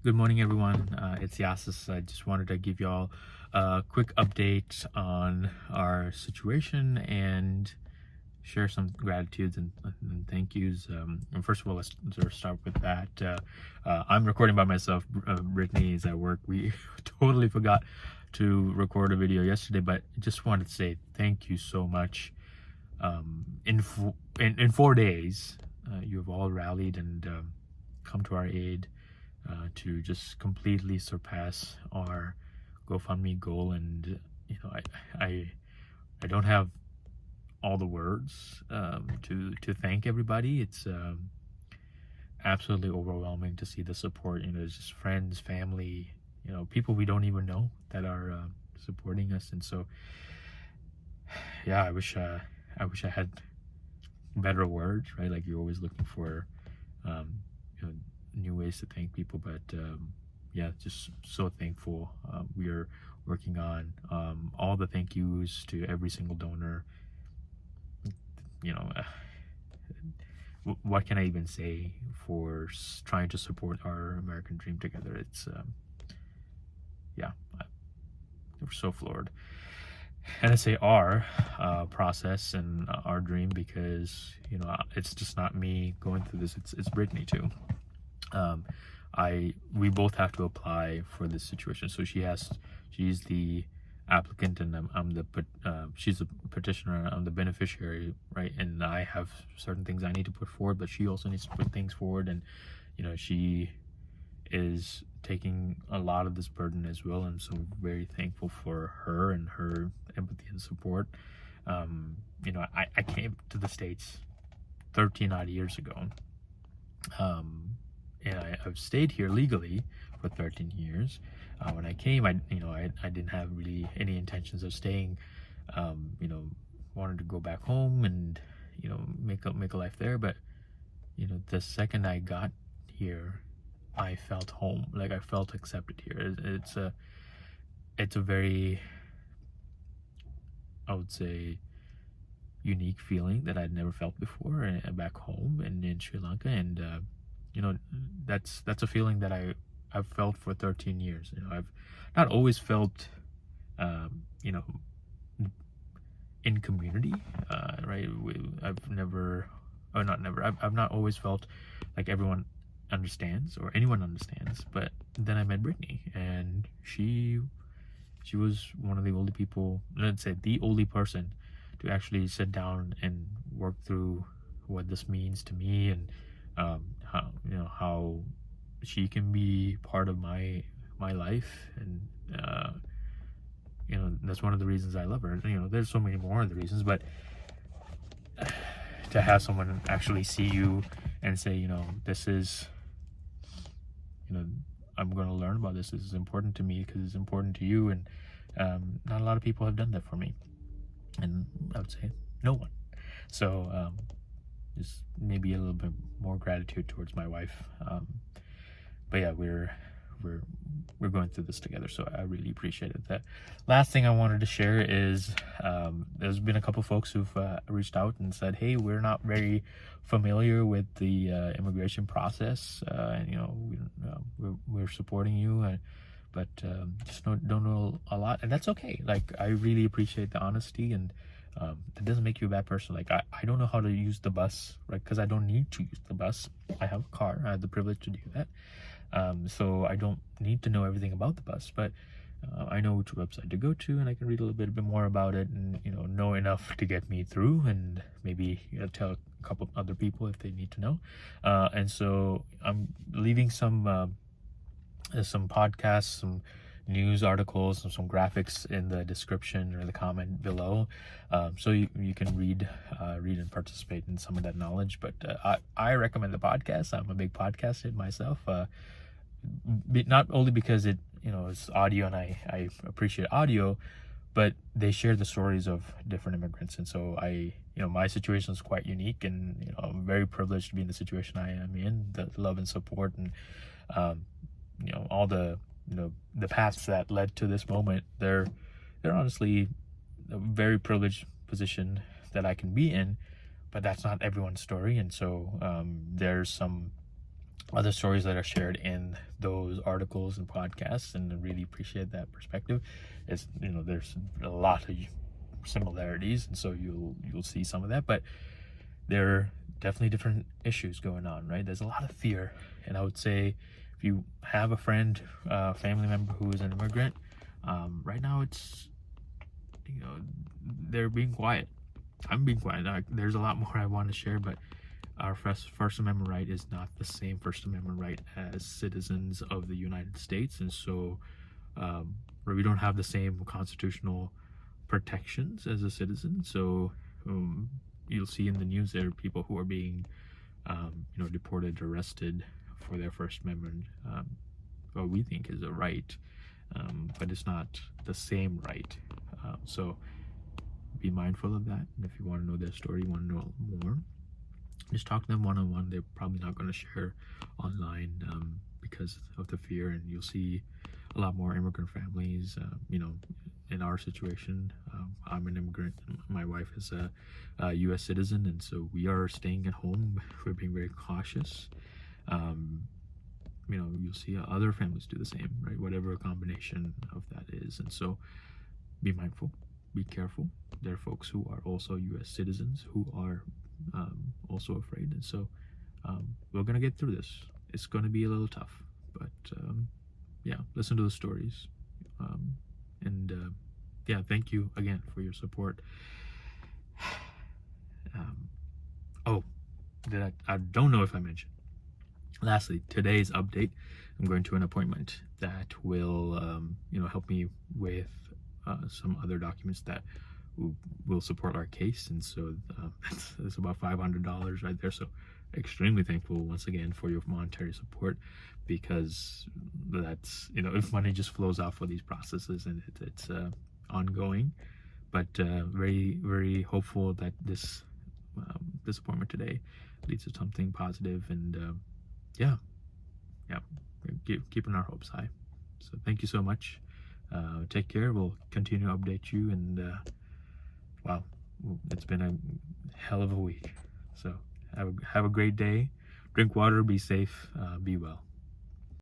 Good morning, everyone. It's Yasis. I just wanted to give y'all a quick update on our situation and share some gratitudes and thank yous. And first of all, let's sort of start with that. I'm recording by myself. Brittany is at work. We totally forgot to record a video yesterday, but just wanted to say thank you so much. In 4 days, you have all rallied and come to our aid to just completely surpass our GoFundMe goal. And I don't have all the words to thank everybody. It's absolutely overwhelming to see the support. It's just friends, family, people we don't even know that are supporting us. And so, yeah, I wish I had better words, right? Like, you're always looking for new ways to thank people, but yeah, just so thankful. We are working on all the thank yous to every single donor. you know what can I even say for trying to support our American dream together? It's yeah, we're so floored. And I say our process and our dream because it's just not me going through this. It's Brittany too. We both have to apply for this situation. So she's the applicant, and she's a petitioner. I'm the beneficiary, right? And I have certain things I need to put forward, but she also needs to put things forward. And she is taking a lot of this burden as well, and so very thankful for her and her empathy and support. I came to the States 13 odd years ago, and I've stayed here legally for 13 years. When I came, I didn't have really any intentions of staying. Wanted to go back home and make a life there. But the second I got here, I felt home. Like, I felt accepted here. It's a very, I would say, unique feeling that I'd never felt before back home and in Sri Lanka. And that's a feeling that I've felt for 13 years. I've not always felt in community, right? I've not always felt like everyone understands or anyone understands. But then I met Brittany, and she was one of the only people, let's say the only person, to actually sit down and work through what this means to me, and how she can be part of my life. And that's one of the reasons I love her. There's so many more of the reasons, but to have someone actually see you and say, this is, I'm going to learn about this. This is important to me because it's important to you. And not a lot of people have done that for me, and I would say no one. So just maybe a little bit more gratitude towards my wife. But yeah, we're going through this together, so I really appreciate it. The last thing I wanted to share is there's been a couple folks who've reached out and said, hey, we're not very familiar with the immigration process, and we're supporting you, but just don't know a lot. And that's okay. Like, I really appreciate the honesty, and that doesn't make you a bad person. Like, I don't know how to use the bus, right? Because I don't need to use the bus. I have a car. I have the privilege to do that. So I don't need to know everything about the bus, but I know which website to go to, and I can read a little bit more about it, and know enough to get me through, and maybe tell a couple of other people if they need to know. And so I'm leaving some podcasts, some news articles, and some graphics in the description or the comment below, so you can read and participate in some of that knowledge. But I recommend the podcast. I'm a big podcast head myself, not only because it's audio and I appreciate audio, but they share the stories of different immigrants. And so my situation is quite unique, and I'm very privileged to be in the situation I am in. The love and support, and all the paths that led to this moment, they're honestly a very privileged position that I can be in, but that's not everyone's story. And so there's some other stories that are shared in those articles and podcasts, and I really appreciate that perspective. It's, there's a lot of similarities, and so you'll see some of that, but there are definitely different issues going on, right? There's a lot of fear, and I would say if you have a friend, family member who is an immigrant, right now it's, they're being quiet. I'm being quiet. There's a lot more I want to share, but our First Amendment right is not the same First Amendment right as citizens of the United States, and so we don't have the same constitutional protections as a citizen. So you'll see in the news there are people who are being deported, arrested for their First Amendment, what we think is a right, but it's not the same right. So be mindful of that, and if you want to know their story, you want to know more, just talk to them one-on-one. They're probably not going to share online because of the fear, and you'll see a lot more immigrant families, in our situation. I'm an immigrant. My wife is a U.S. citizen, and so we are staying at home. We're being very cautious. You'll see other families do the same, right? Whatever a combination of that is. And so be mindful, be careful. There are folks who are also U.S. citizens who are also afraid. And so we're going to get through this. It's going to be a little tough, but listen to the stories. Thank you again for your support. I don't know if I mentioned. Lastly, today's update, I'm going to an appointment that will, help me with some other documents that will support our case, and so it's about $500 right there. So extremely thankful once again for your monetary support, because that's, if money just flows out for these processes, and it's ongoing, but very, very hopeful that this appointment today leads to something positive, and keeping our hopes high. So thank you so much. Take care. We'll continue to update you, and wow, it's been a hell of a week. So have a great day. Drink water, be safe, be well.